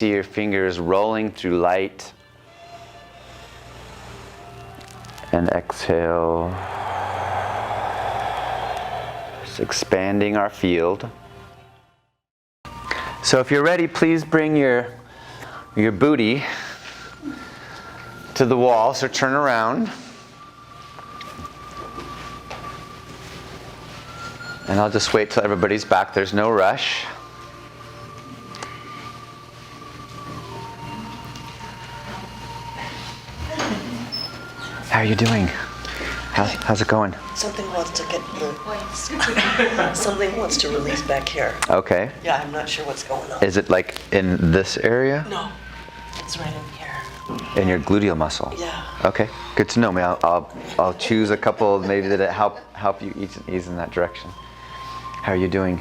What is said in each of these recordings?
See your fingers rolling through light. And exhale. Just expanding our field. So if you're ready, please bring your booty to the wall. So turn around. And I'll just wait till everybody's back. There's no rush. How are you doing? How's it going? Something wants to something wants to release back here. Okay. Yeah, I'm not sure what's going on. Is it like in this area? No, it's right in here. In your gluteal muscle? Yeah. Okay, good to know. I'll choose a couple maybe that help you ease in that direction. How are you doing?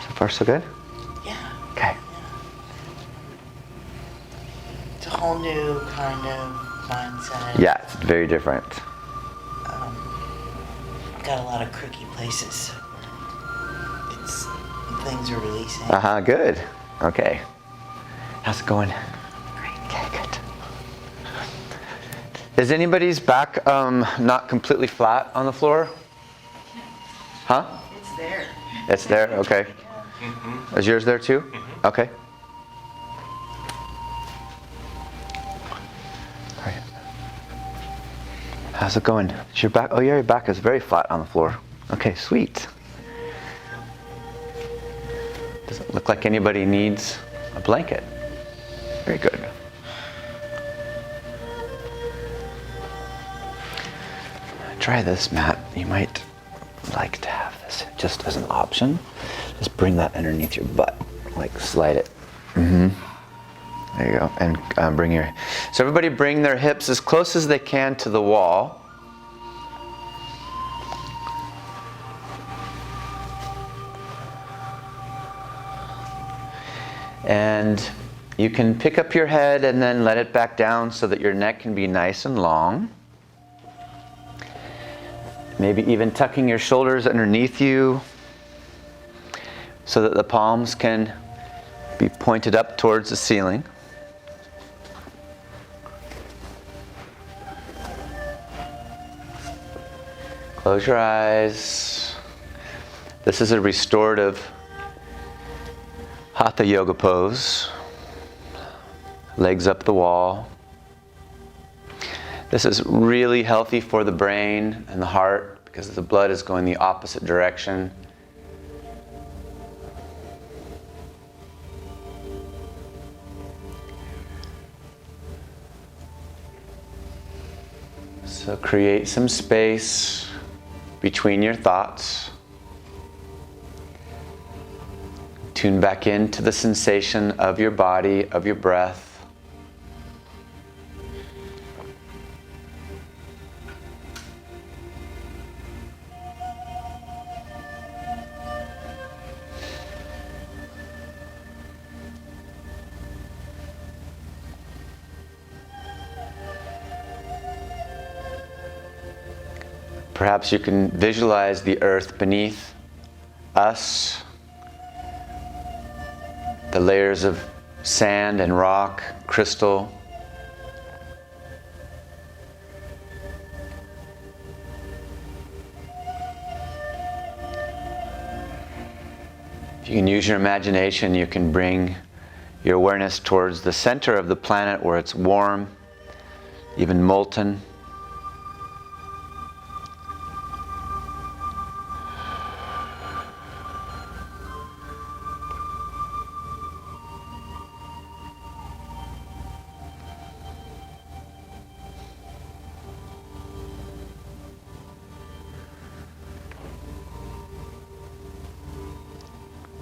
So far, so good? Yeah. Okay. It's a whole new kind of mindset. Yeah, it's very different. Got a lot of creaky places. Things are releasing. Good. Okay. How's it going? Great. Okay, good. Is anybody's back not completely flat on the floor? Huh? It's there. It's there? Okay. Mm-hmm. Is yours there too? Mm-hmm. Okay. All right. How's it going? Is your back? Oh yeah, your back is very flat on the floor. Okay, sweet. Doesn't look like anybody needs a blanket. Very good. Try this, Matt. You might like to have this just as an option. Just bring that underneath your butt, like slide it. There you go. And so everybody bring their hips as close as they can to the wall. And you can pick up your head and then let it back down so that your neck can be nice and long. Maybe even tucking your shoulders underneath you so that the palms can be pointed up towards the ceiling. Close your eyes. This is a restorative Hatha yoga pose. Legs up the wall. This is really healthy for the brain and the heart because the blood is going the opposite direction. So create some space between your thoughts. Tune back into the sensation of your body, of your breath. Perhaps you can visualize the earth beneath us, the layers of sand and rock, crystal. If you can use your imagination, you can bring your awareness towards the center of the planet where it's warm, even molten.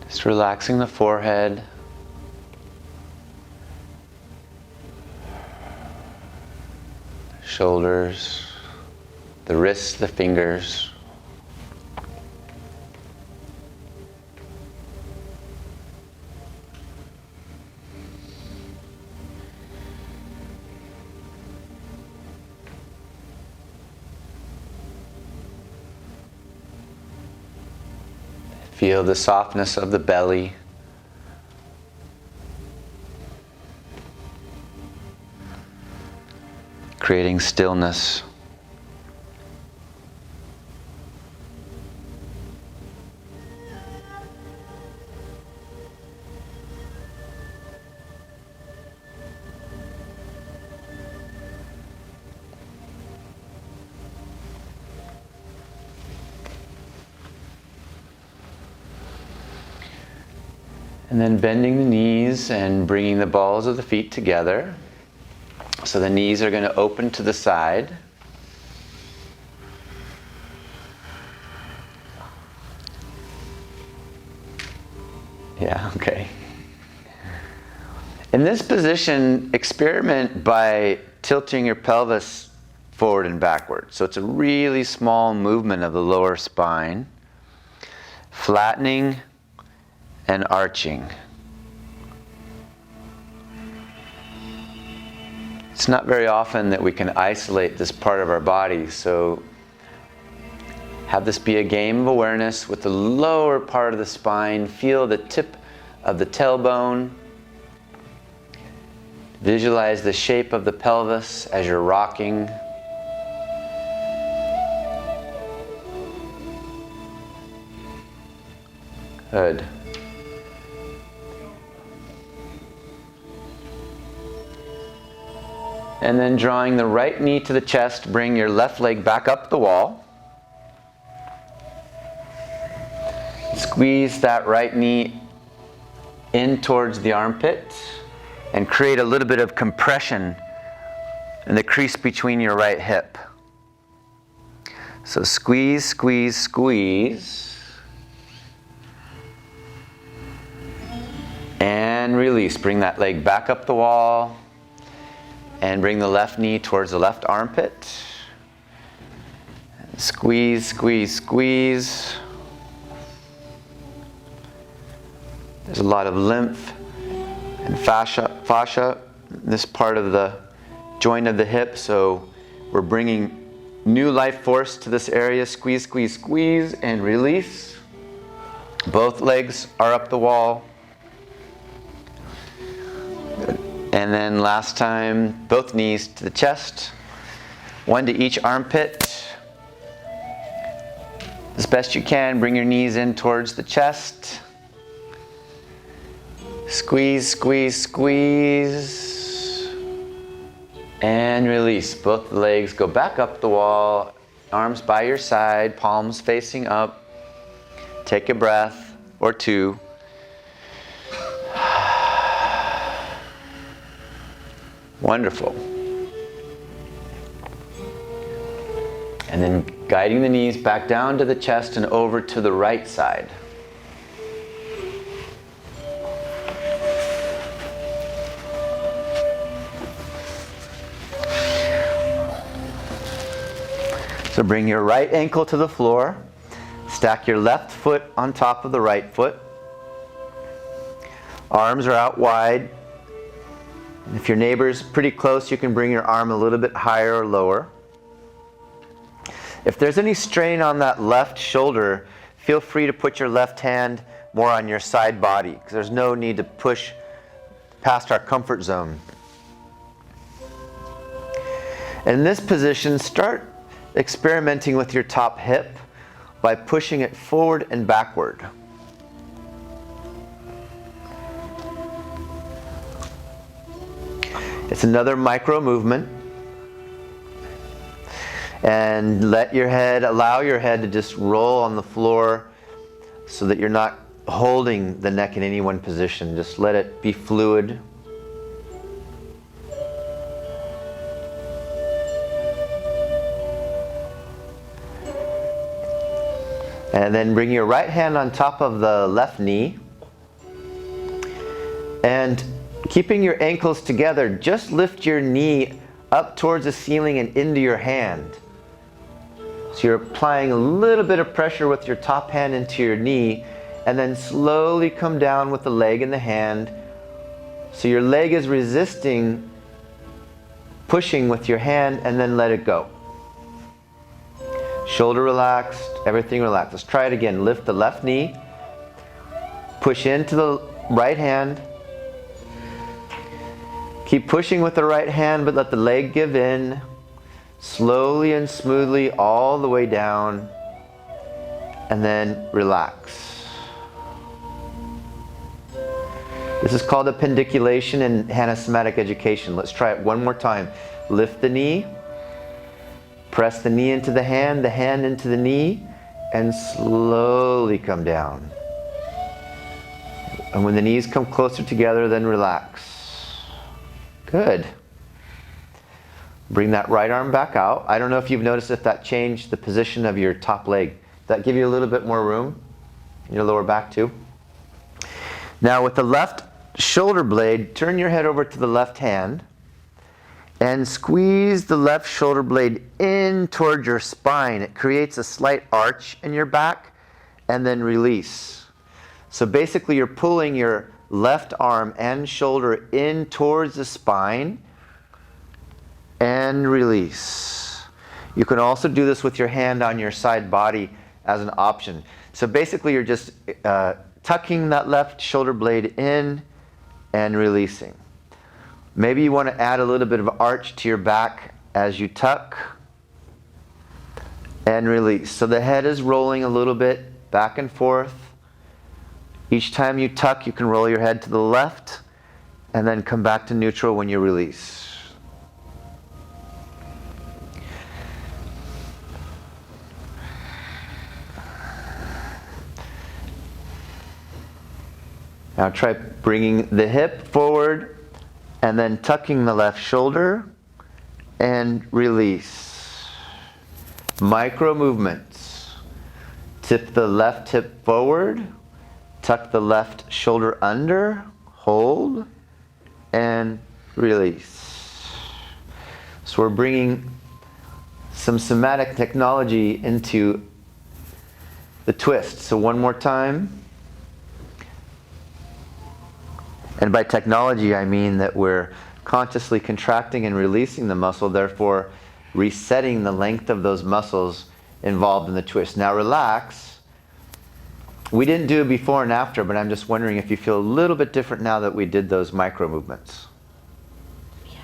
Just relaxing the forehead. Shoulders, the wrists, the fingers. Feel the softness of the belly. creating stillness. And then bending the knees and bringing the balls of the feet together. So the knees are going to open to the side. Yeah, okay. In this position, experiment by tilting your pelvis forward and backward. So it's a really small movement of the lower spine, flattening and arching. It's not very often that we can isolate this part of our body, so have this be a game of awareness with the lower part of the spine. Feel the tip of the tailbone. Visualize the shape of the pelvis as you're rocking. Good. And then drawing the right knee to the chest, bring your left leg back up the wall. Squeeze that right knee in towards the armpit and create a little bit of compression in the crease between your right hip. So squeeze, squeeze, squeeze. And release. Bring that leg back up the wall. And bring the left knee towards the left armpit. Squeeze, squeeze, squeeze. There's a lot of lymph and fascia in this part of the joint of the hip, so we're bringing new life force to this area. Squeeze, squeeze, squeeze, and release. Both legs are up the wall. And then last time, both knees to the chest, one to each armpit. As best you can, bring your knees in towards the chest. Squeeze, squeeze, squeeze. And release. Both legs go back up the wall, arms by your side, palms facing up. Take a breath or two. Wonderful. And then guiding the knees back down to the chest and over to the right side. So bring your right ankle to the floor. Stack your left foot on top of the right foot. Arms are out wide. If your neighbor's pretty close, you can bring your arm a little bit higher or lower. If there's any strain on that left shoulder, feel free to put your left hand more on your side body, because there's no need to push past our comfort zone. In this position, start experimenting with your top hip by pushing it forward and backward. It's another micro movement. And allow your head to just roll on the floor so that you're not holding the neck in any one position. Just let it be fluid. And then bring your right hand on top of the left knee. And keeping your ankles together, just lift your knee up towards the ceiling and into your hand. So you're applying a little bit of pressure with your top hand into your knee, and then slowly come down with the leg and the hand. So your leg is resisting pushing with your hand, and then let it go. Shoulder relaxed, everything relaxed. Let's try it again. Lift the left knee, push into the right hand. Keep pushing with the right hand, but let the leg give in. Slowly and smoothly all the way down, and then relax. This is called a pandiculation in Hana Somatic Education. Let's try it one more time. Lift the knee, press the knee into the hand into the knee, and slowly come down. And when the knees come closer together, then relax. Good. Bring that right arm back out. I don't know if you've noticed if that changed the position of your top leg. Did that give you a little bit more room in your lower back too? Now with the left shoulder blade, turn your head over to the left hand and squeeze the left shoulder blade in toward your spine. It creates a slight arch in your back, and then release. So basically you're pulling your left arm and shoulder in towards the spine and release. You can also do this with your hand on your side body as an option. So basically you're just tucking that left shoulder blade in and releasing. Maybe you want to add a little bit of arch to your back as you tuck and release. So the head is rolling a little bit back and forth. Each time you tuck, you can roll your head to the left and then come back to neutral when you release. Now try bringing the hip forward and then tucking the left shoulder and release. Micro movements. Tip the left hip forward, tuck the left shoulder under, hold, and release. So we're bringing some somatic technology into the twist. So one more time. And by technology, I mean that we're consciously contracting and releasing the muscle, therefore resetting the length of those muscles involved in the twist. Now relax. We didn't do it before and after, but I'm just wondering if you feel a little bit different now that we did those micro movements. Yeah.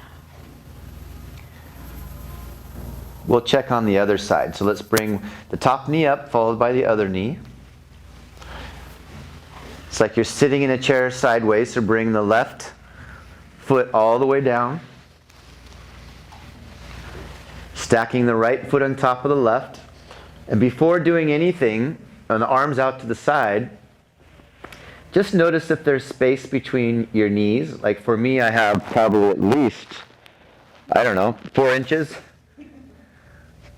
We'll check on the other side. So let's bring the top knee up, followed by the other knee. It's like you're sitting in a chair sideways, so bring the left foot all the way down. Stacking the right foot on top of the left. And before doing anything, on the arms out to the side, just notice if there's space between your knees. Like for me, I have probably at least, 4 inches.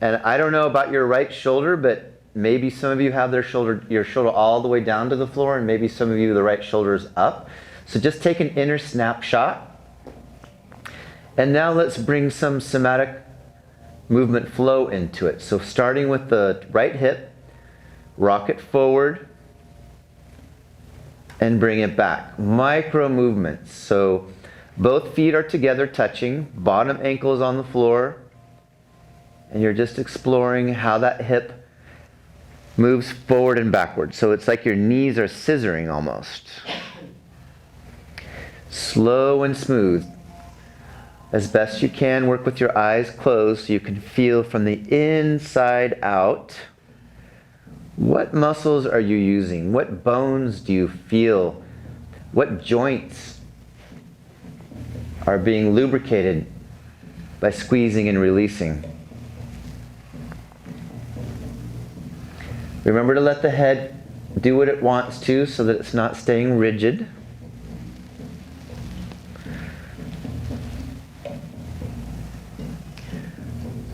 And I don't know about your right shoulder, but maybe some of you have your shoulder all the way down to the floor, and maybe some of you, the right shoulder is up. So just take an inner snapshot. And now let's bring some somatic movement flow into it. So starting with the right hip, rock it forward and bring it back. Micro movements. So both feet are together touching, bottom ankle is on the floor, and you're just exploring how that hip moves forward and backward. So it's like your knees are scissoring almost. Slow and smooth. As best you can, work with your eyes closed so you can feel from the inside out. What muscles are you using? What bones do you feel? What joints are being lubricated by squeezing and releasing? Remember to let the head do what it wants to so that it's not staying rigid.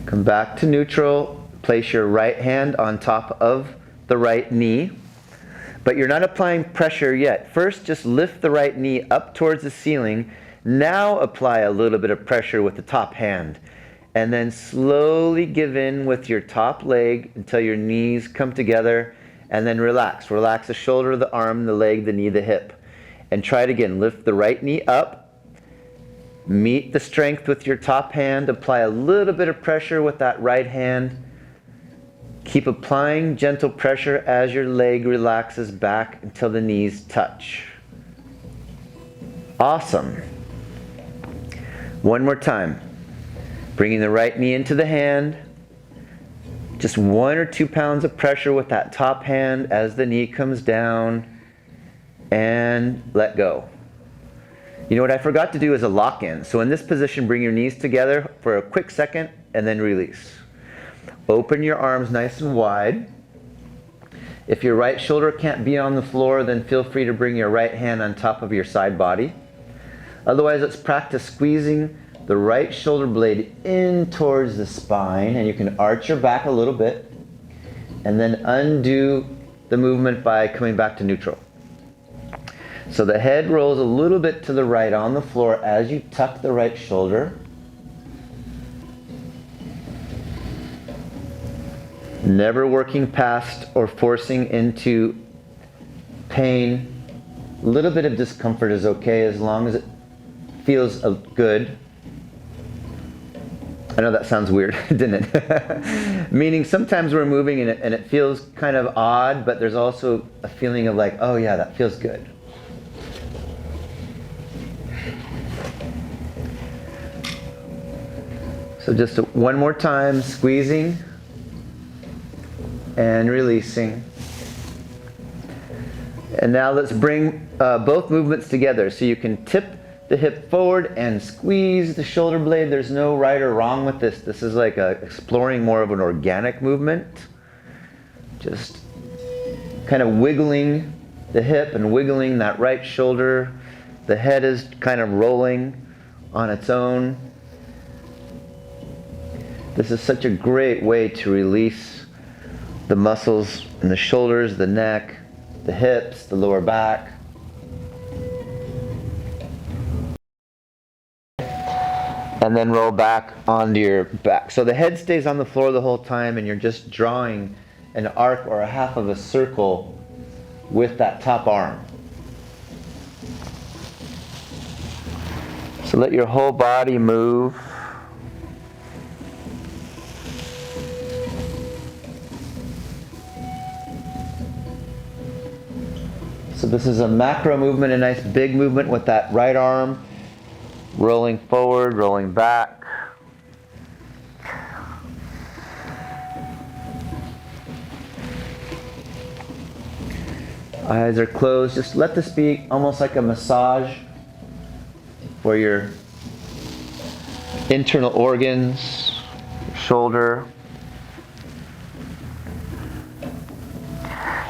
Come back to neutral. Place your right hand on top of the right knee. But you're not applying pressure yet. First, just lift the right knee up towards the ceiling. Now apply a little bit of pressure with the top hand. And then slowly give in with your top leg until your knees come together, and then relax. Relax the shoulder, the arm, the leg, the knee, the hip. And try it again. Lift the right knee up. Meet the strength with your top hand. Apply a little bit of pressure with that right hand. Keep applying gentle pressure as your leg relaxes back until the knees touch. Awesome. One more time. Bringing the right knee into the hand. Just 1 or 2 pounds of pressure with that top hand as the knee comes down. And let go. You know what I forgot to do is a lock-in. So in this position, bring your knees together for a quick second and then release. Open your arms nice and wide. If your right shoulder can't be on the floor, then feel free to bring your right hand on top of your side body. Otherwise, let's practice squeezing the right shoulder blade in towards the spine, and you can arch your back a little bit and then undo the movement by coming back to neutral. So the head rolls a little bit to the right on the floor as you tuck the right shoulder. Never working past or forcing into pain. A little bit of discomfort is okay as long as it feels good. I know that sounds weird, didn't it? Meaning sometimes we're moving and it feels kind of odd, but there's also a feeling of like, oh yeah, that feels good. So just one more time, squeezing and releasing. And now let's bring both movements together. So you can tip the hip forward and squeeze the shoulder blade. There's no right or wrong with this. This is like exploring more of an organic movement. Just kind of wiggling the hip and wiggling that right shoulder. The head is kind of rolling on its own. This is such a great way to release the muscles in the shoulders, the neck, the hips, the lower back. And then roll back onto your back. So the head stays on the floor the whole time and you're just drawing an arc or a half of a circle with that top arm. So let your whole body move. So this is a macro movement, a nice big movement with that right arm rolling forward, rolling back. Eyes are closed. Just let this be almost like a massage for your internal organs, shoulder.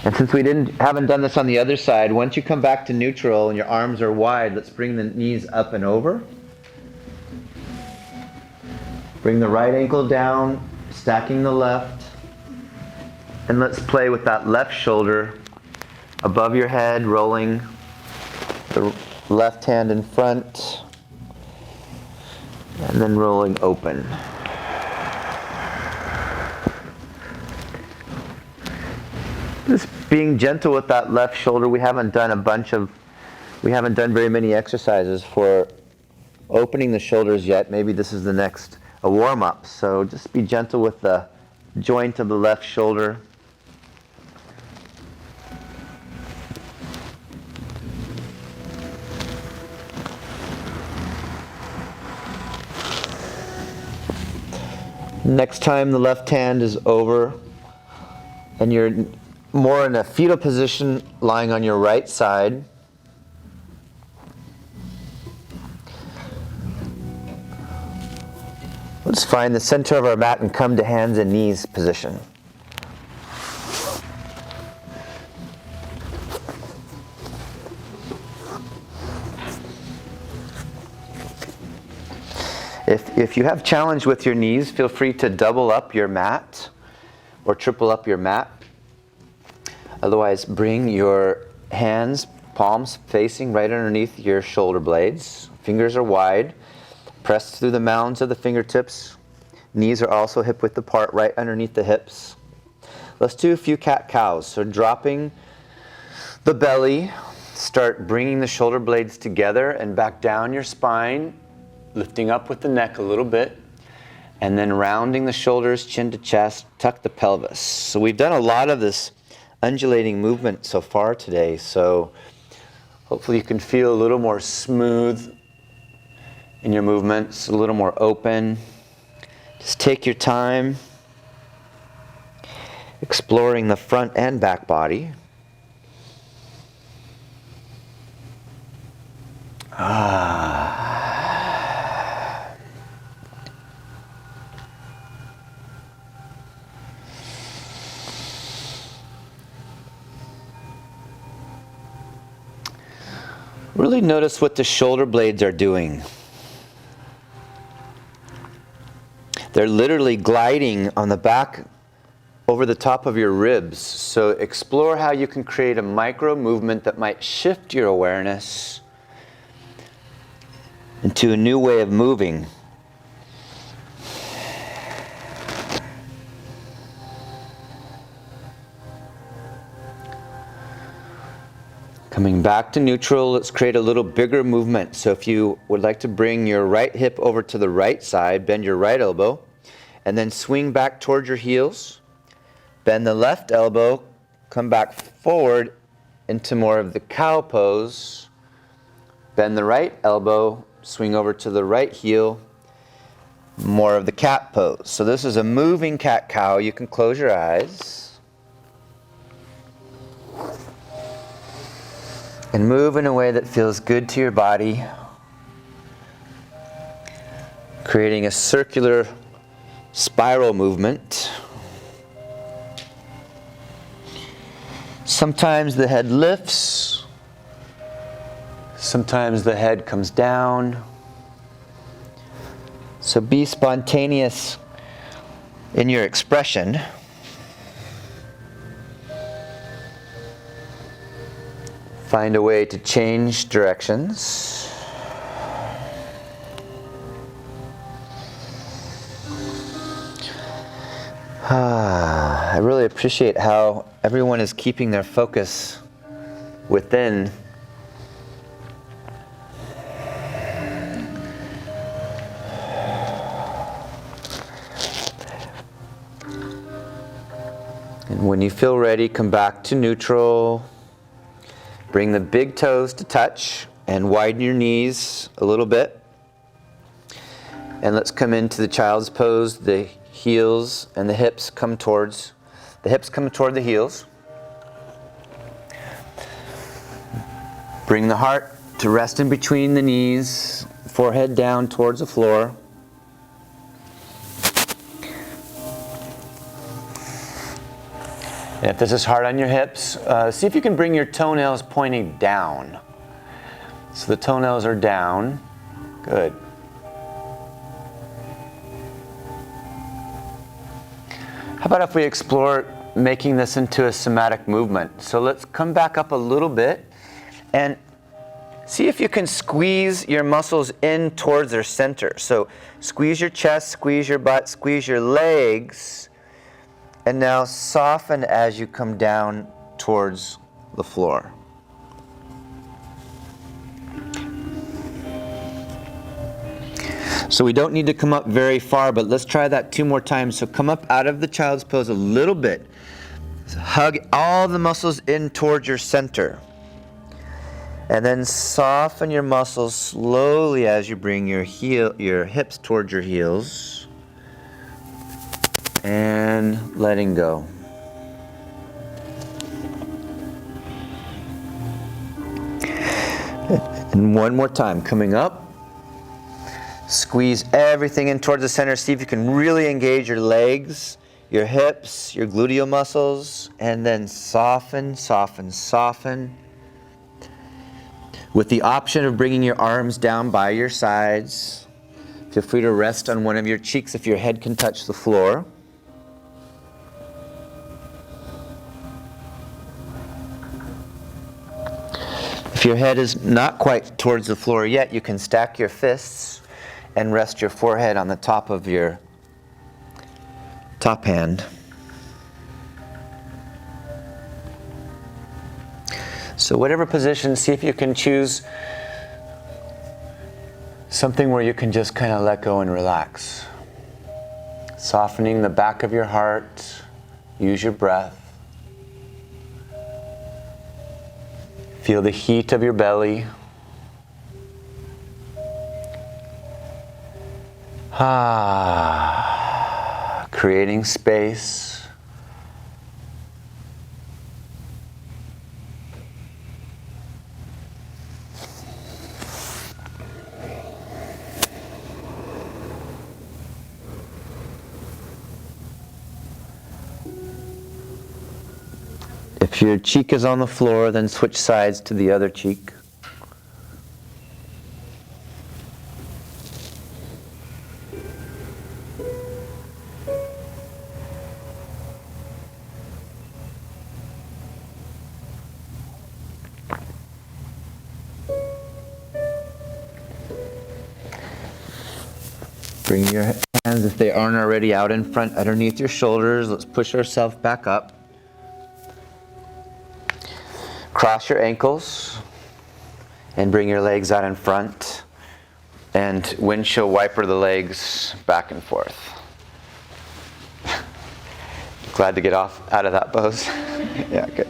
And since we haven't done this on the other side, once you come back to neutral and your arms are wide, let's bring the knees up and over. Bring the right ankle down, stacking the left. And let's play with that left shoulder above your head, rolling the left hand in front, and then rolling open. Just being gentle with that left shoulder. We haven't done very many exercises for opening the shoulders yet. Maybe this is a warm-up. So just be gentle with the joint of the left shoulder. Next time the left hand is over and you're more in a fetal position lying on your right side. Let's find the center of our mat and come to hands and knees position. If you have challenge with your knees, feel free to double up your mat or triple up your mat. Otherwise, bring your hands, palms facing right underneath your shoulder blades. Fingers are wide. Press through the mounds of the fingertips. Knees are also hip width apart right underneath the hips. Let's do a few cat-cows. So dropping the belly, start bringing the shoulder blades together and back down your spine, lifting up with the neck a little bit, and then rounding the shoulders, chin to chest, tuck the pelvis. So we've done a lot of this undulating movement so far today, so hopefully you can feel a little more smooth in your movements, a little more open. Just take your time exploring the front and back body. Really notice what the shoulder blades are doing. They're literally gliding on the back over the top of your ribs. So explore how you can create a micro movement that might shift your awareness into a new way of moving. Coming back to neutral, let's create a little bigger movement. So if you would like to bring your right hip over to the right side, bend your right elbow, and then swing back towards your heels. Bend the left elbow, come back forward into more of the cow pose. Bend the right elbow, swing over to the right heel, more of the cat pose. So this is a moving cat-cow. You can close your eyes. And move in a way that feels good to your body, creating a circular spiral movement. Sometimes the head lifts, sometimes the head comes down. So be spontaneous in your expression. Find a way to change directions. I really appreciate how everyone is keeping their focus within. And when you feel ready, come back to neutral. Bring the big toes to touch and widen your knees a little bit. And let's come into the child's pose. The heels and the hips come toward the heels. Bring the heart to rest in between the knees, forehead down towards the floor. And if this is hard on your hips, see if you can bring your toenails pointing down. So the toenails are down. Good. How about if we explore making this into a somatic movement? So let's come back up a little bit and see if you can squeeze your muscles in towards their center. So squeeze your chest, squeeze your butt, squeeze your legs. And now soften as you come down towards the floor. So we don't need to come up very far, but let's try that 2 more times. So come up out of the child's pose a little bit. Hug all the muscles in towards your center. And then soften your muscles slowly as you bring your hips towards your heels. And letting go. And one more time, coming up. Squeeze everything in towards the center. See if you can really engage your legs, your hips, your gluteal muscles, and then soften, soften, soften. With the option of bringing your arms down by your sides. Feel free to rest on one of your cheeks if your head can touch the floor. If your head is not quite towards the floor yet, you can stack your fists and rest your forehead on the top of your top hand. So whatever position, see if you can choose something where you can just kind of let go and relax. Softening the back of your heart, use your breath. Feel the heat of your belly. Ah. creating space. If your cheek is on the floor, then switch sides to the other cheek. Bring your hands, if they aren't already out in front, underneath your shoulders. Let's push ourselves back up. Cross your ankles and bring your legs out in front. And windshield wiper the legs back and forth. Glad to get out of that pose. Yeah, good.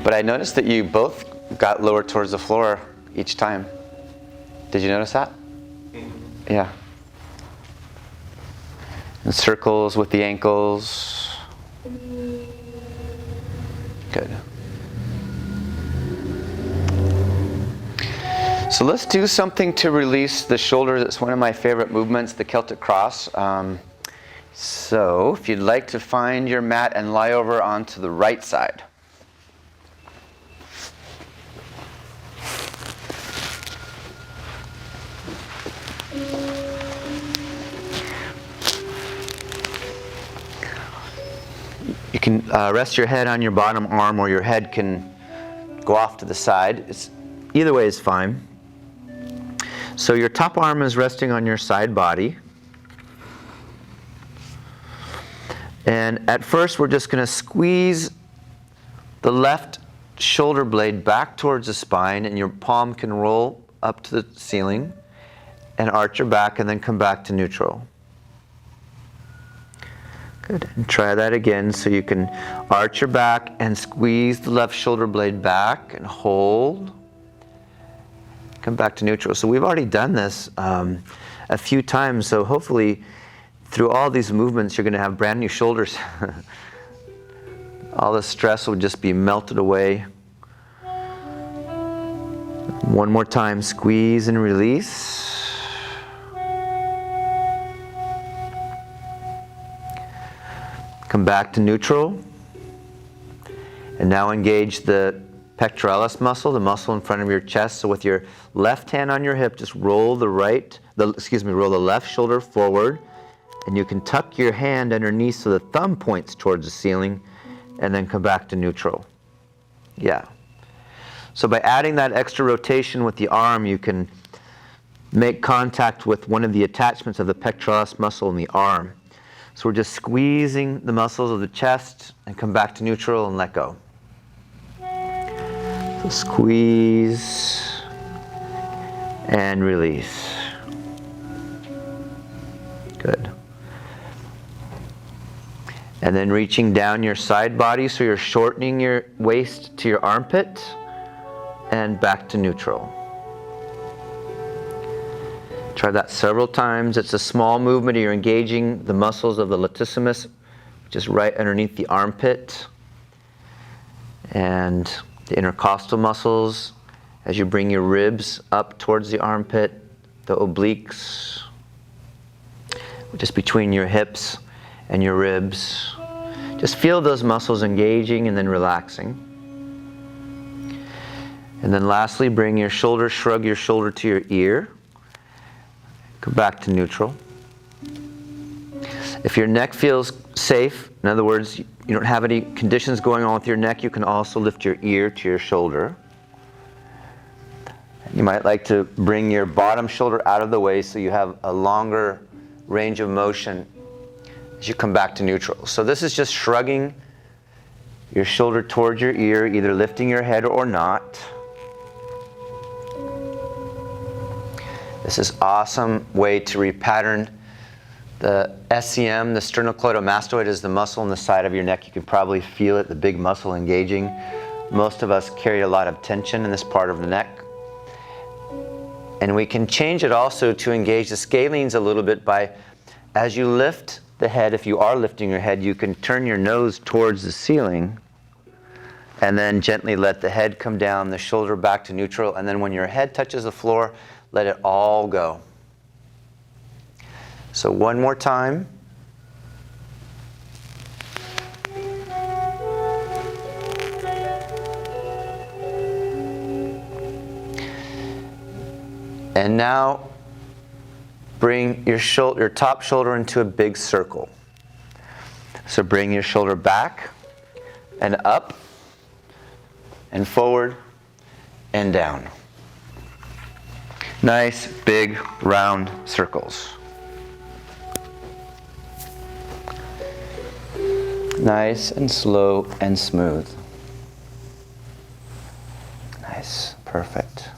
But I noticed that you both got lower towards the floor each time. Did you notice that? Yeah. And circles with the ankles. Good. So let's do something to release the shoulders. It's one of my favorite movements, the Celtic cross. So if you'd like to find your mat and lie over onto the right side. You can rest your head on your bottom arm, or your head can go off to the side. Either way is fine. So your top arm is resting on your side body. And at first we're just going to squeeze the left shoulder blade back towards the spine, and your palm can roll up to the ceiling and arch your back and then come back to neutral. Good. And try that again. So you can arch your back and squeeze the left shoulder blade back and hold. Come back to neutral. So we've already done this a few times. So hopefully through all these movements you're going to have brand new shoulders. All the stress will just be melted away. One more time. Squeeze and release. Come back to neutral, and now engage the pectoralis muscle, the muscle in front of your chest. So with your left hand on your hip, just roll the left shoulder forward, and you can tuck your hand underneath so the thumb points towards the ceiling, and then come back to neutral. Yeah. So by adding that extra rotation with the arm, you can make contact with one of the attachments of the pectoralis muscle in the arm. So we're just squeezing the muscles of the chest and come back to neutral and let go. So squeeze and release. Good. And then reaching down your side body, so you're shortening your waist to your armpit and back to neutral. Try that several times. It's a small movement. You're engaging the muscles of the latissimus, which is right underneath the armpit, and the intercostal muscles as you bring your ribs up towards the armpit, the obliques, just between your hips and your ribs. Just feel those muscles engaging and then relaxing. And then lastly, bring your shoulder, shrug your shoulder to your ear. Come back to neutral. If your neck feels safe, in other words, you don't have any conditions going on with your neck, you can also lift your ear to your shoulder. You might like to bring your bottom shoulder out of the way so you have a longer range of motion as you come back to neutral. So this is just shrugging your shoulder towards your ear, either lifting your head or not. This is an awesome way to repattern the SCM, the sternocleidomastoid, is the muscle on the side of your neck. You can probably feel it, the big muscle engaging. Most of us carry a lot of tension in this part of the neck. And we can change it also to engage the scalenes a little bit by, as you lift the head, if you are lifting your head, you can turn your nose towards the ceiling and then gently let the head come down, the shoulder back to neutral, and then when your head touches the floor, let it all go. So one more time. And now bring your top shoulder into a big circle. So bring your shoulder back and up and forward and down. Nice big round circles. Nice and slow and smooth. Nice, perfect.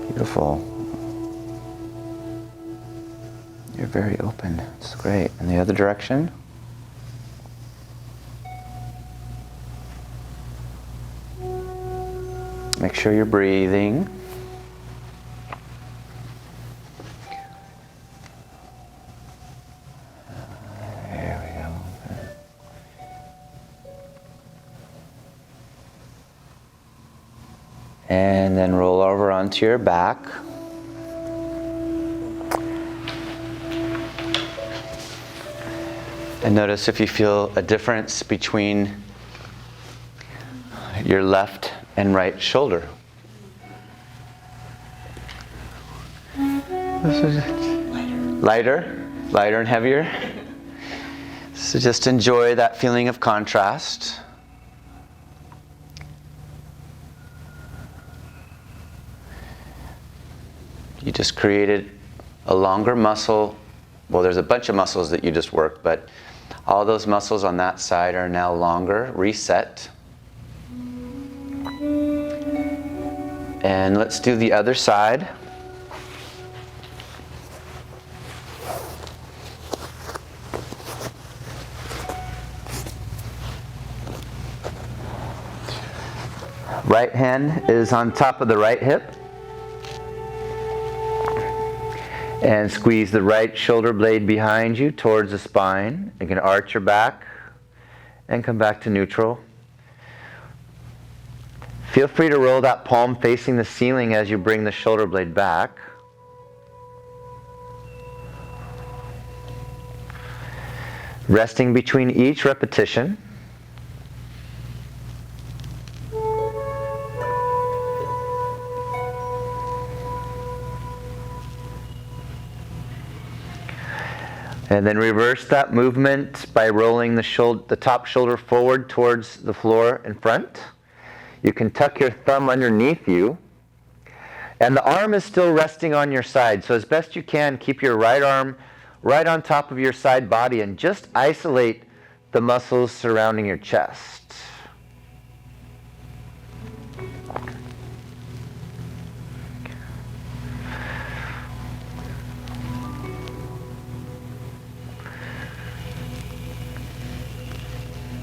Beautiful. You're very open. It's great. And the other direction. Make sure you're breathing. There we go. And then roll over onto your back. And notice if you feel a difference between your left and right shoulder. Lighter and heavier. So just enjoy that feeling of contrast. You just created a longer muscle. Well, there's a bunch of muscles that you just worked, but all those muscles on that side are now longer. Reset. And let's do the other side. Right hand is on top of the right hip. And squeeze the right shoulder blade behind you towards the spine. You can arch your back and come back to neutral. Feel free to roll that palm facing the ceiling as you bring the shoulder blade back. Resting between each repetition. And then reverse that movement by rolling the top shoulder forward towards the floor in front. You can tuck your thumb underneath you. And the arm is still resting on your side. So as best you can, keep your right arm right on top of your side body and just isolate the muscles surrounding your chest.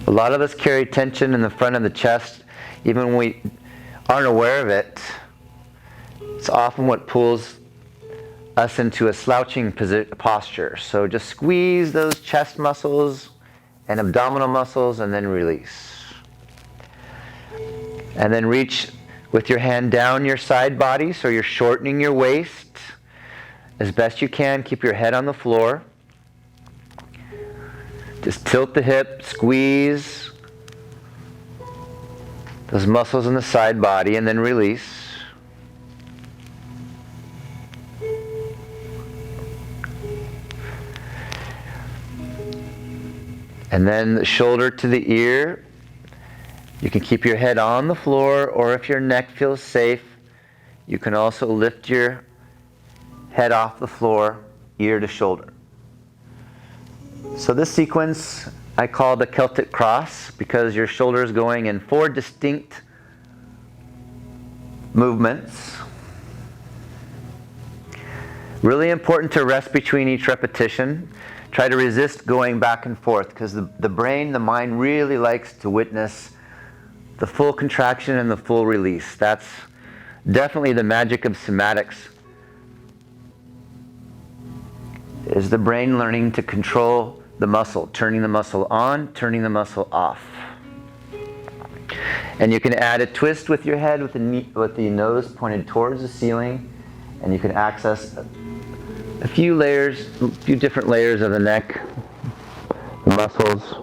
A lot of us carry tension in the front of the chest, even when we aren't aware of it. It's often what pulls us into a slouching posture. So just squeeze those chest muscles and abdominal muscles and then release. And then reach with your hand down your side body, so you're shortening your waist as best you can. Keep your head on the floor. Just tilt the hip, squeeze those muscles in the side body, and then release. And then the shoulder to the ear. You can keep your head on the floor, or if your neck feels safe, you can also lift your head off the floor, ear to shoulder. So this sequence I call the Celtic cross because your shoulder is going in 4 distinct movements. Really important to rest between each repetition. Try to resist going back and forth because the brain, the mind really likes to witness the full contraction and the full release. That's definitely the magic of somatics. is the brain learning to control the muscle, turning the muscle on, turning the muscle off. And you can add a twist with your head with the nose pointed towards the ceiling, and you can access a few different layers of the neck, muscles.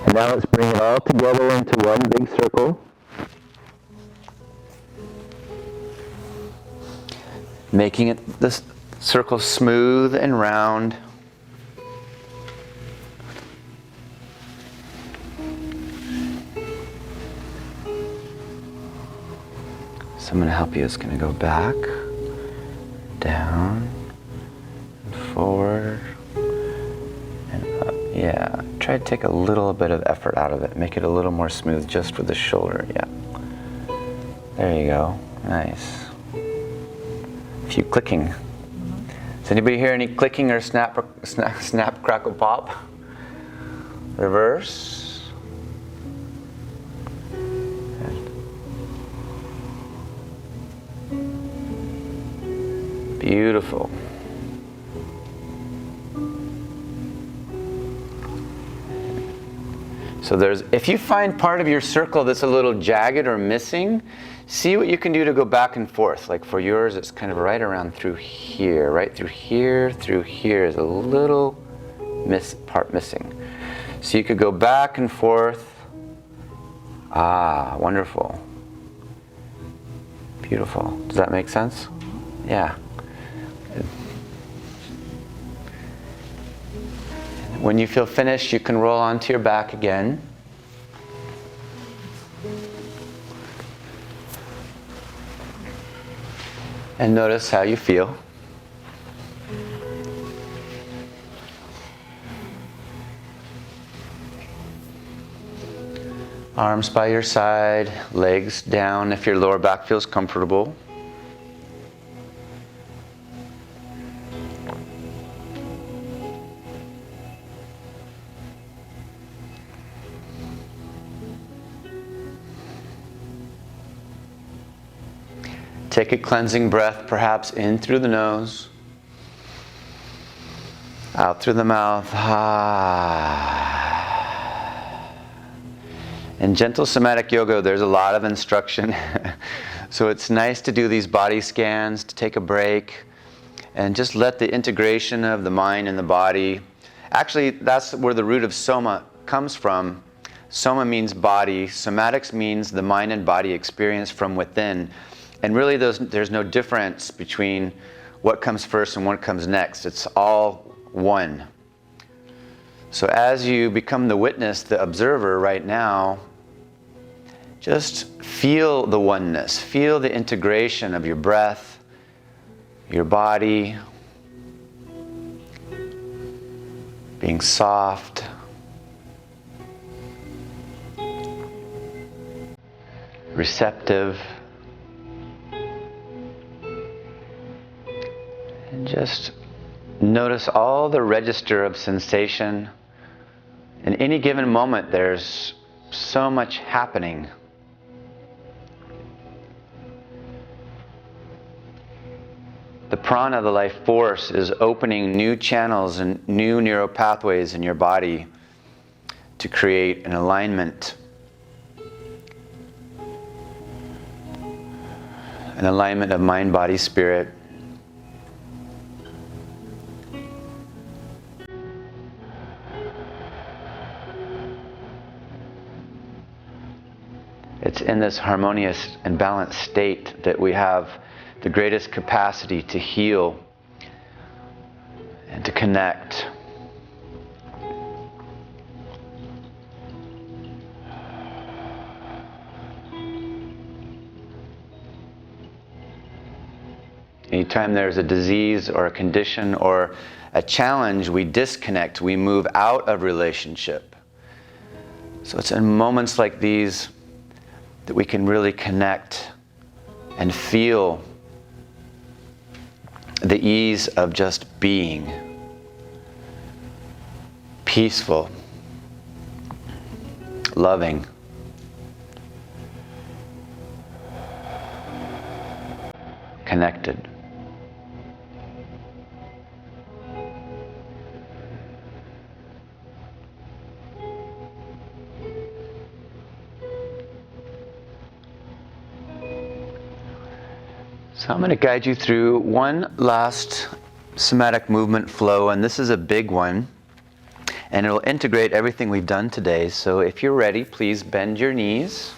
And now let's bring it all together into one big circle. Making this circle smooth and round. So I'm going to help you. It's going to go back, down, and forward, and up. Yeah, try to take a little bit of effort out of it. Make it a little more smooth just with the shoulder. Yeah. There you go. Nice. A few clicking. Does anybody hear any clicking or snap, crackle, pop? Reverse. Beautiful. So if you find part of your circle that's a little jagged or missing, see what you can do to go back and forth. Like for yours, it's kind of right around through here, right through here is a little part missing. So you could go back and forth. Ah, wonderful. Beautiful. Does that make sense? Yeah. When you feel finished, you can roll onto your back again. And notice how you feel. Arms by your side, legs down if your lower back feels comfortable. Take a cleansing breath, perhaps in through the nose, out through the mouth. In Gentle Somatic Yoga, there's a lot of instruction. So it's nice to do these body scans, to take a break, and just let the integration of the mind and the body. Actually, that's where the root of soma comes from. Soma means body. Somatics means the mind and body experience from within. And really, there's no difference between what comes first and what comes next. It's all one. So as you become the witness, the observer right now, just feel the oneness. Feel the integration of your breath, your body, being soft, receptive. And just notice all the register of sensation. In any given moment, there's so much happening. The prana, the life force, is opening new channels and new neural pathways in your body to create an alignment. An alignment of mind, body, spirit. It's in this harmonious and balanced state that we have the greatest capacity to heal and to connect. Anytime there's a disease or a condition or a challenge, we disconnect, we move out of relationship. So it's in moments like these that we can really connect and feel the ease of just being peaceful, loving, connected. So I'm going to guide you through one last somatic movement flow, and this is a big one, and it'll integrate everything we've done today. So if you're ready, please bend your knees.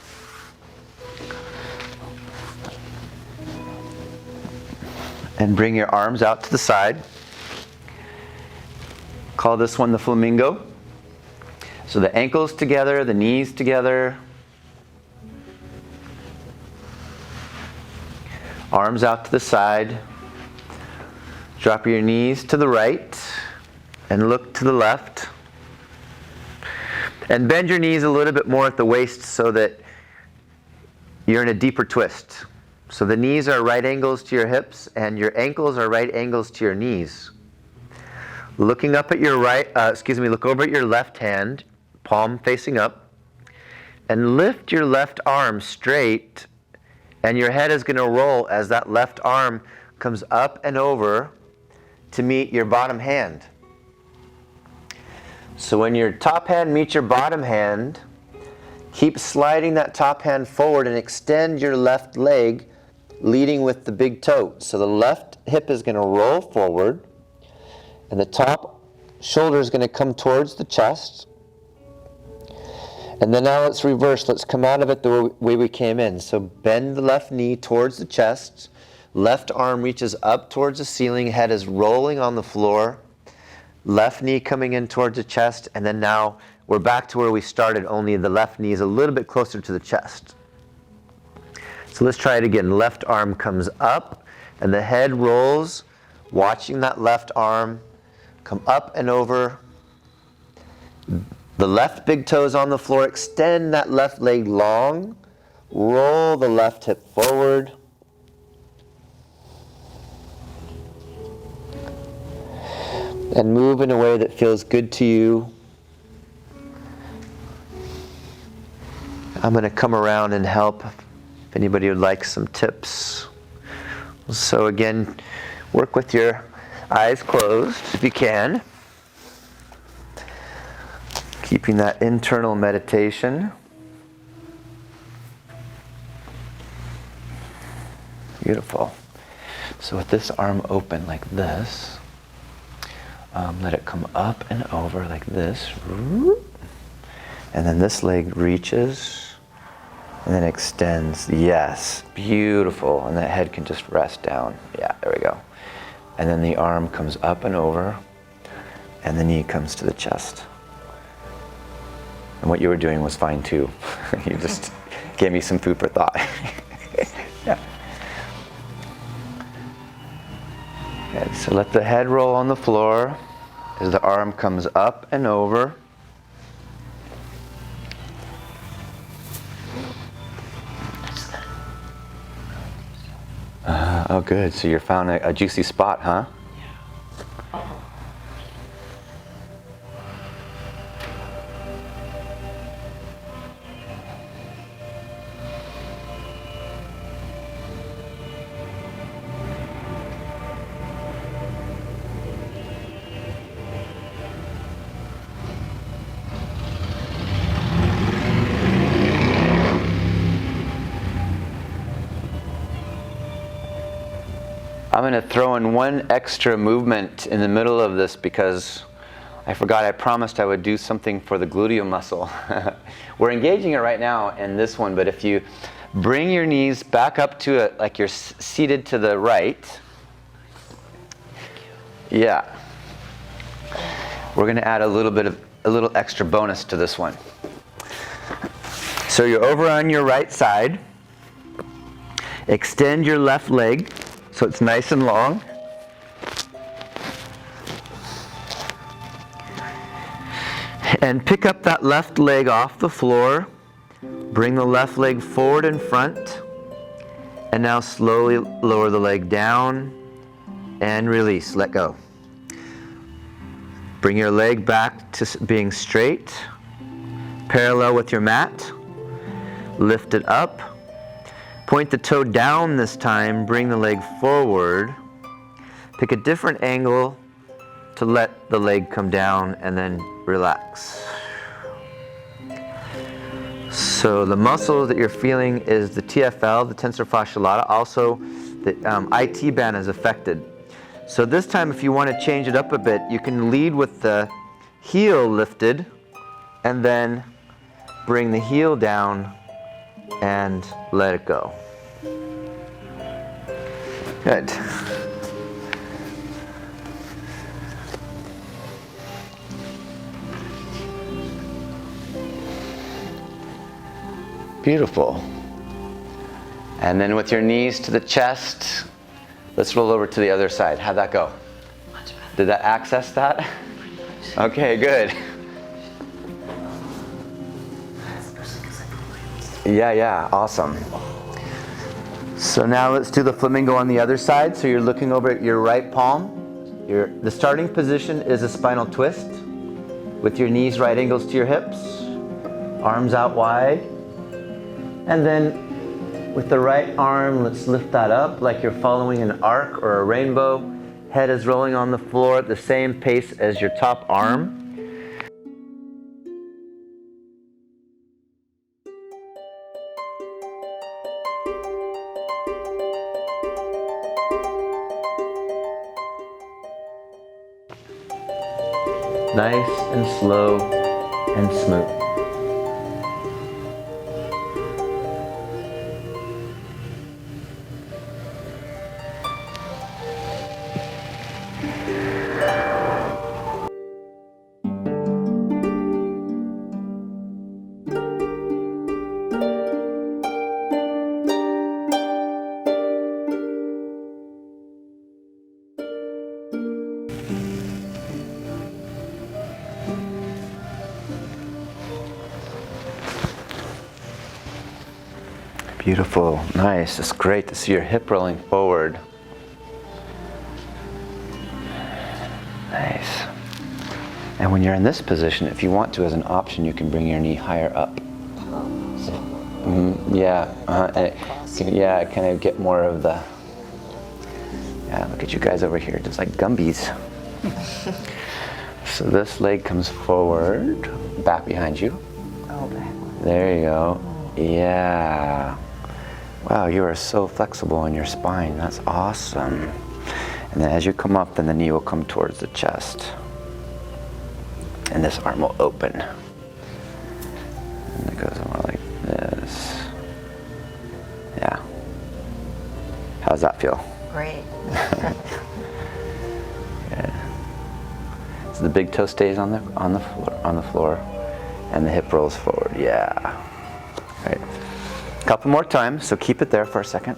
And bring your arms out to the side. Call this one the flamingo. So the ankles together, the knees together. Arms out to the side. Drop your knees to the right and look to the left. And bend your knees a little bit more at the waist so that you're in a deeper twist. So the knees are right angles to your hips and your ankles are right angles to your knees. Looking up at your look over at your left hand, palm facing up, and lift your left arm straight, and your head is going to roll as that left arm comes up and over to meet your bottom hand. So when your top hand meets your bottom hand, keep sliding that top hand forward and extend your left leg, leading with the big toe. So the left hip is going to roll forward, and the top shoulder is going to come towards the chest. And then now let's reverse. Let's come out of it the way we came in. So bend the left knee towards the chest. Left arm reaches up towards the ceiling. Head is rolling on the floor. Left knee coming in towards the chest. And then now we're back to where we started, only the left knee is a little bit closer to the chest. So let's try it again. Left arm comes up and the head rolls, watching that left arm come up and over. The left big toe is on the floor. Extend that left leg long. Roll the left hip forward. And move in a way that feels good to you. I'm going to come around and help if anybody would like some tips. So again, work with your eyes closed if you can. Keeping that internal meditation. Beautiful. So with this arm open like this, let it come up and over like this. And then this leg reaches and then extends. Yes, beautiful. And that head can just rest down. Yeah, there we go. And then the arm comes up and over and the knee comes to the chest. And what you were doing was fine too. You just gave me some food for thought. Yeah. Okay, so let the head roll on the floor as the arm comes up and over. Oh, good. So you found a juicy spot, huh? I'm going to throw in one extra movement in the middle of this because I forgot I promised I would do something for the gluteal muscle. We're engaging it right now in this one, but if you bring your knees back up to it like you're seated to the right, yeah, we're going to add a little extra bonus to this one. So you're over on your right side. Extend your left leg so it's nice and long. And pick up that left leg off the floor. Bring the left leg forward in front. And now slowly lower the leg down and release. Let go. Bring your leg back to being straight, parallel with your mat. Lift it up. Point the toe down this time, bring the leg forward. Pick a different angle to let the leg come down and then relax. So the muscle that you're feeling is the TFL, the tensor fasciae lata. Also, the IT band is affected. So this time, if you want to change it up a bit, you can lead with the heel lifted and then bring the heel down and let it go. Good. Beautiful. And then with your knees to the chest, let's roll over to the other side. How'd that go? Much better. Did that access that? Okay, good. Yeah, awesome. So now let's do the flamingo on the other side. So you're looking over at your right palm. The starting position is a spinal twist with your knees right angles to your hips, arms out wide. And then with the right arm, let's lift that up like you're following an arc or a rainbow. Head is rolling on the floor at the same pace as your top arm. Nice and slow and smooth. Beautiful, nice. It's great to see your hip rolling forward. Nice. And when you're in this position, if you want to, as an option, you can bring your knee higher up. Yeah, kind of get more of the. Yeah, look at you guys over here, just like Gumbies. So this leg comes forward, back behind you. Oh, back. There you go. Yeah. Wow, you are so flexible in your spine. That's awesome. And then as you come up, then the knee will come towards the chest. And this arm will open. And it goes more like this. Yeah. How's that feel? Great. Good. So the big toe stays on the floor, and the hip rolls forward. Yeah. Right. Couple more times, so keep it there for a second.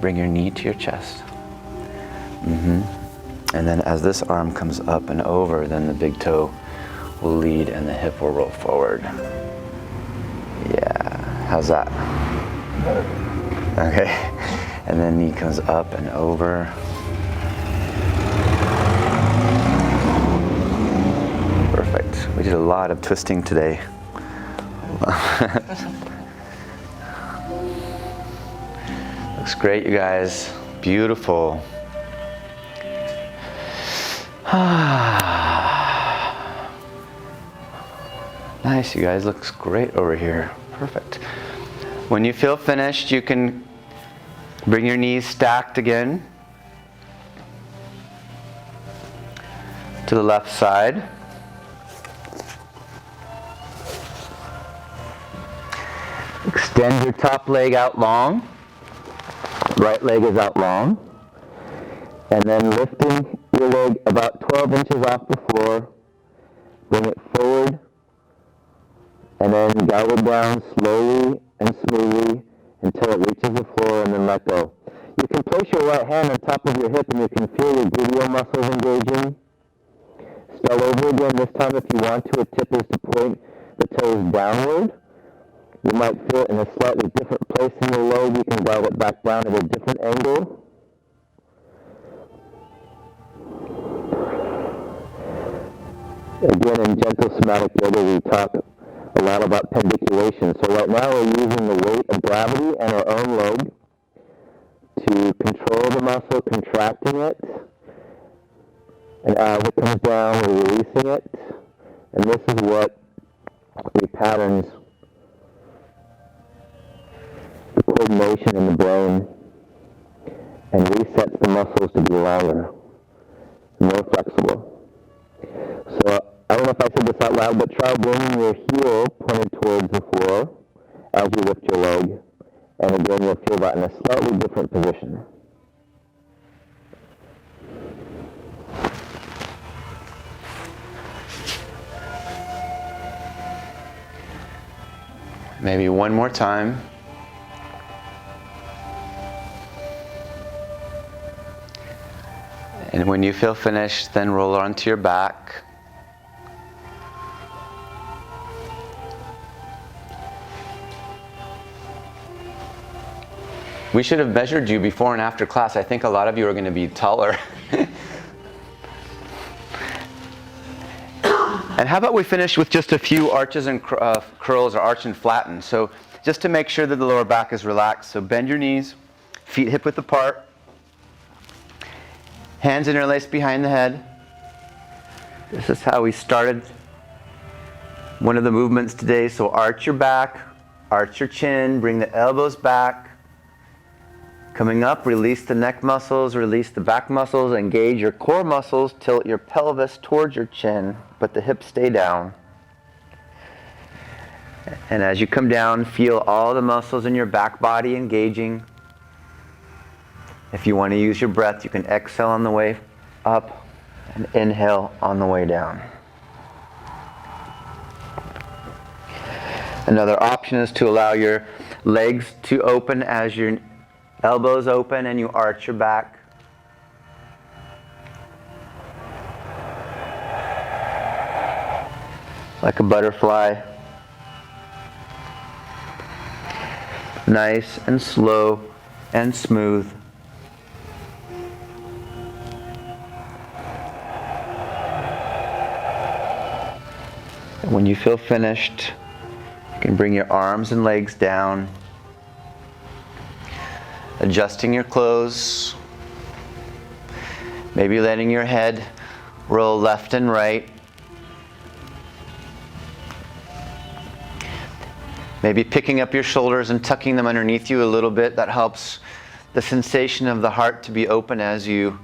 Bring your knee to your chest. And then as this arm comes up and over, then the big toe will lead and the hip will roll forward. Yeah, how's that? Okay, and then knee comes up and over. Perfect. We did a lot of twisting today. Looks great, you guys. Beautiful. Nice, you guys. Looks great over here. Perfect. When you feel finished, you can bring your knees stacked again to the left side. Extend your top leg out long. Right leg is out long. And then lifting your leg about 12 inches off the floor. Bring it forward. And then guide it down slowly and smoothly until it reaches the floor, and then let go. You can place your right hand on top of your hip and you can feel your gluteal muscles engaging. Start over again. This time, if you want to, a tip is to point the toes downward. You might feel it in a slightly different place in the lobe. You can dial it back down at a different angle. Again, in Gentle Somatic Yoga, we talk a lot about pandiculation. So right now we're using the weight of gravity and our own load to control the muscle, contracting it. And as it comes down, we're releasing it. And this is what repatterns the coordination in the brain and resets the muscles to be longer, more flexible. So I don't know if I said this out loud, but try bringing your heel pointed towards the floor as you lift your leg. And again, you'll feel that in a slightly different position. Maybe one more time. And when you feel finished, then roll onto your back. We should have measured you before and after class. I think a lot of you are going to be taller. And how about we finish with just a few arches and curls, or arch and flatten. So just to make sure that the lower back is relaxed. So bend your knees, feet hip width apart, hands interlaced behind the head. This is how we started one of the movements today. So arch your back, arch your chin, bring the elbows back. Coming up, release the neck muscles, release the back muscles, engage your core muscles, tilt your pelvis towards your chin, but the hips stay down. And as you come down, feel all the muscles in your back body engaging. If you want to use your breath, you can exhale on the way up and inhale on the way down. Another option is to allow your legs to open as your elbows open and you arch your back. Like a butterfly. Nice and slow and smooth. And when you feel finished, you can bring your arms and legs down. Adjusting your clothes, maybe letting your head roll left and right. Maybe picking up your shoulders and tucking them underneath you a little bit. That helps the sensation of the heart to be open as you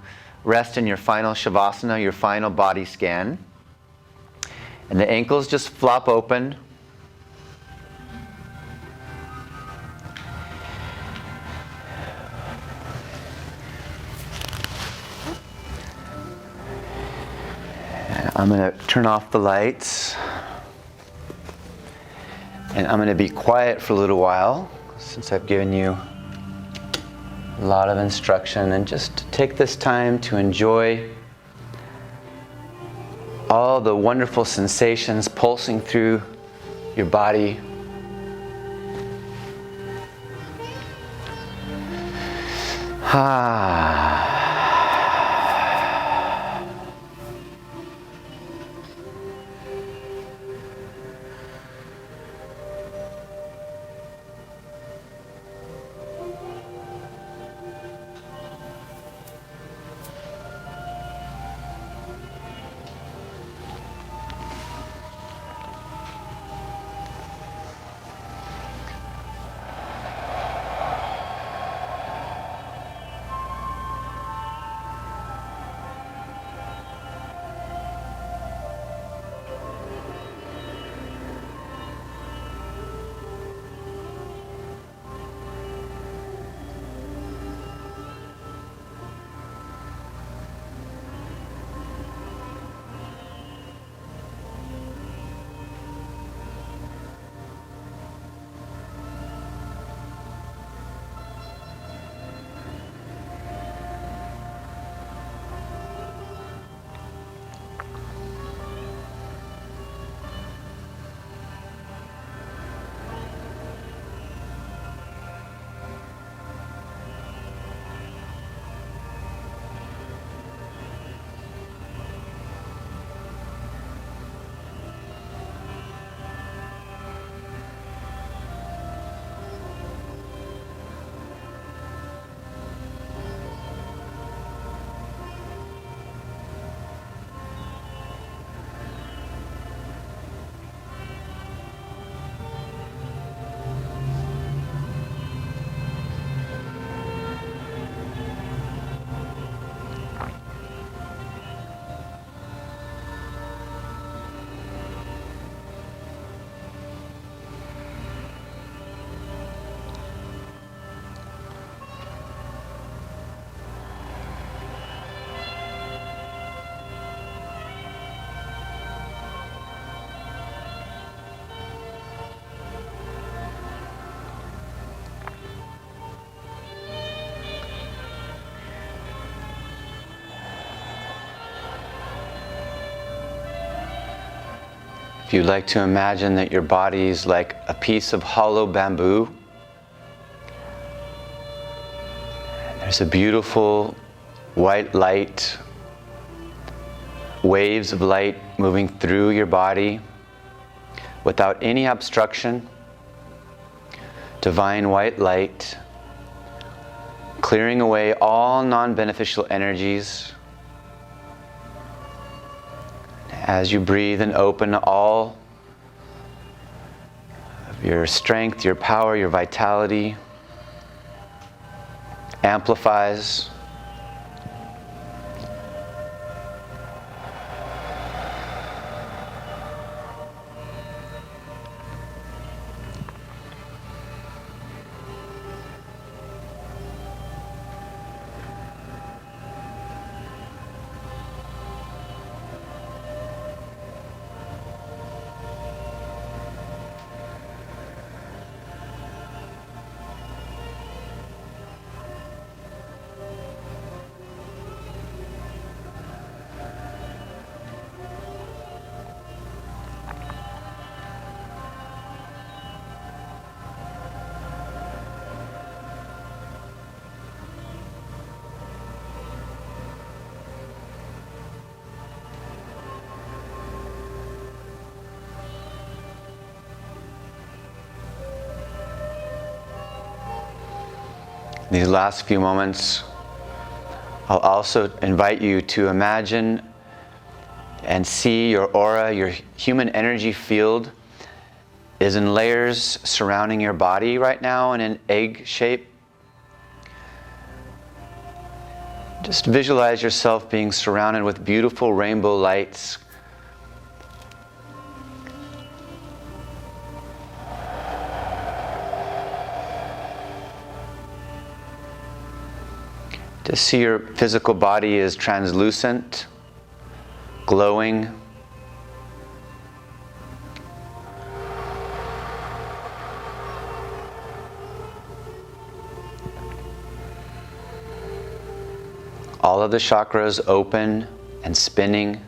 rest in your final Shavasana, your final body scan. And the ankles just flop open. I'm going to turn off the lights, and I'm going to be quiet for a little while since I've given you a lot of instruction, and just take this time to enjoy all the wonderful sensations pulsing through your body. If you'd like to imagine that your body is like a piece of hollow bamboo, there's a beautiful white light, waves of light moving through your body without any obstruction. Divine white light, clearing away all non-beneficial energies. As you breathe and open, all of your strength, your power, your vitality amplifies. These last few moments, I'll also invite you to imagine and see your aura, your human energy field is in layers surrounding your body right now in an egg shape. Just visualize yourself being surrounded with beautiful rainbow lights. Just see your physical body is translucent, glowing. All of the chakras open and spinning.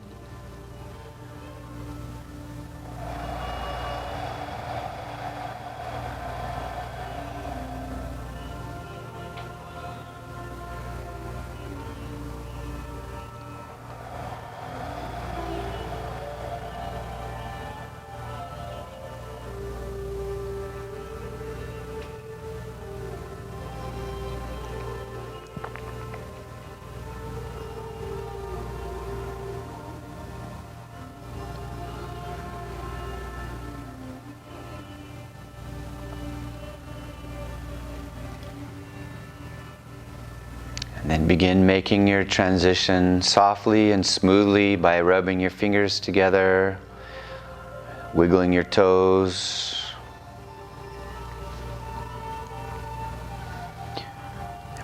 And then begin making your transition softly and smoothly by rubbing your fingers together, wiggling your toes.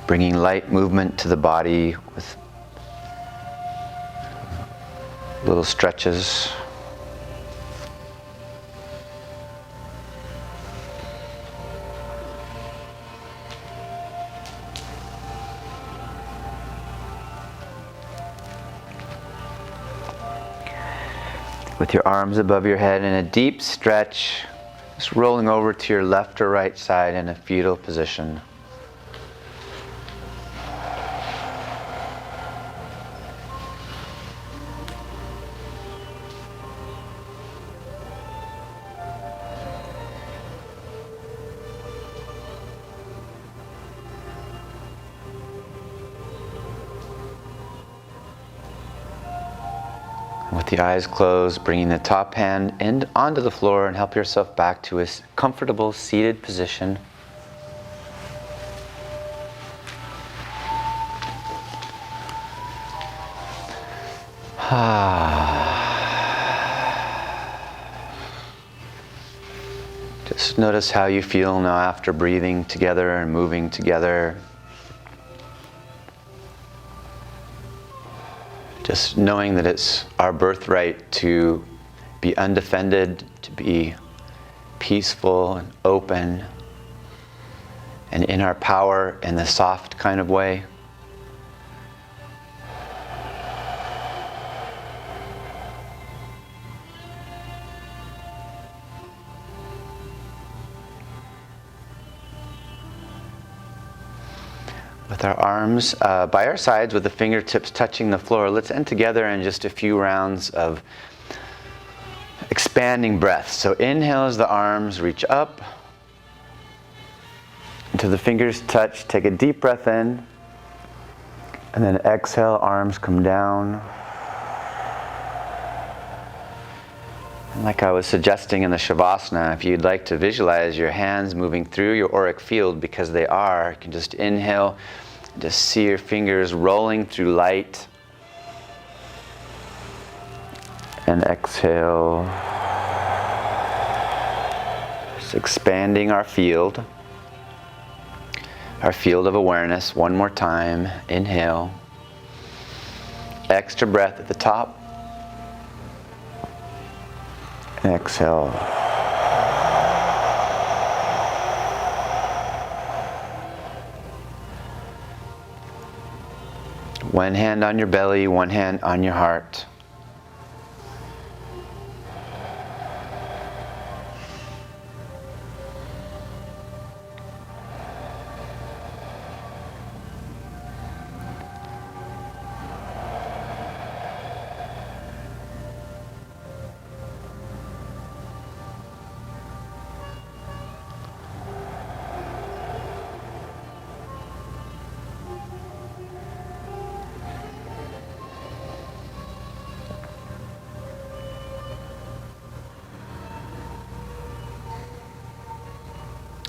Bringing light movement to the body with little stretches. With your arms above your head in a deep stretch, just rolling over to your left or right side in a fetal position. With the eyes closed, bringing the top hand onto the floor and help yourself back to a comfortable seated position. Just notice how you feel now after breathing together and moving together. Just knowing that it's our birthright to be undefended, to be peaceful and open and in our power in the soft kind of way. With our arms by our sides with the fingertips touching the floor, let's end together in just a few rounds of expanding breath. So inhale as the arms reach up until the fingers touch. Take a deep breath in, and then exhale, arms come down. And like I was suggesting in the Shavasana, if you'd like to visualize your hands moving through your auric field, because they are, you can just inhale, just see your fingers rolling through light. And exhale, just expanding our field of awareness. One more time, inhale, extra breath at the top, exhale. One hand on your belly, one hand on your heart.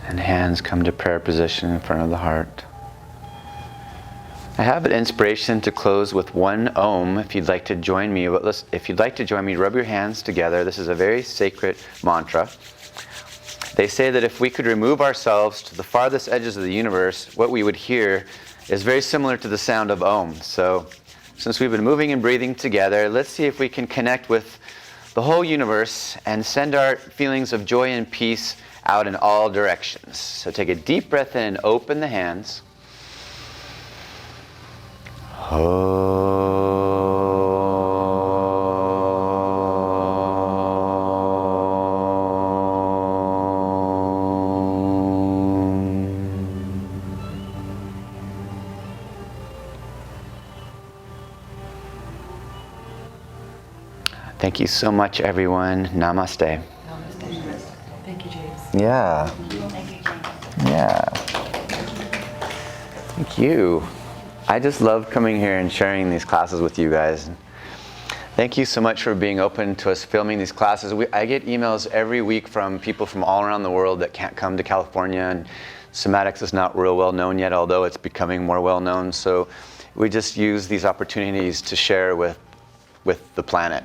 And hands come to prayer position in front of the heart. I have an inspiration to close with one Om if you'd like to join me. But if you'd like to join me, rub your hands together. This is a very sacred mantra. They say that if we could remove ourselves to the farthest edges of the universe, what we would hear is very similar to the sound of Om. So since we've been moving and breathing together, let's see if we can connect with the whole universe and send our feelings of joy and peace out in all directions. So take a deep breath in and open the hands. Thank you so much, everyone. Namaste. Thank you, James. Yeah. Thank you, James. Yeah. Thank you. I just love coming here and sharing these classes with you guys. Thank you so much for being open to us filming these classes. I get emails every week from people from all around the world that can't come to California, and somatics is not real well known yet, although it's becoming more well known. So we just use these opportunities to share with the planet.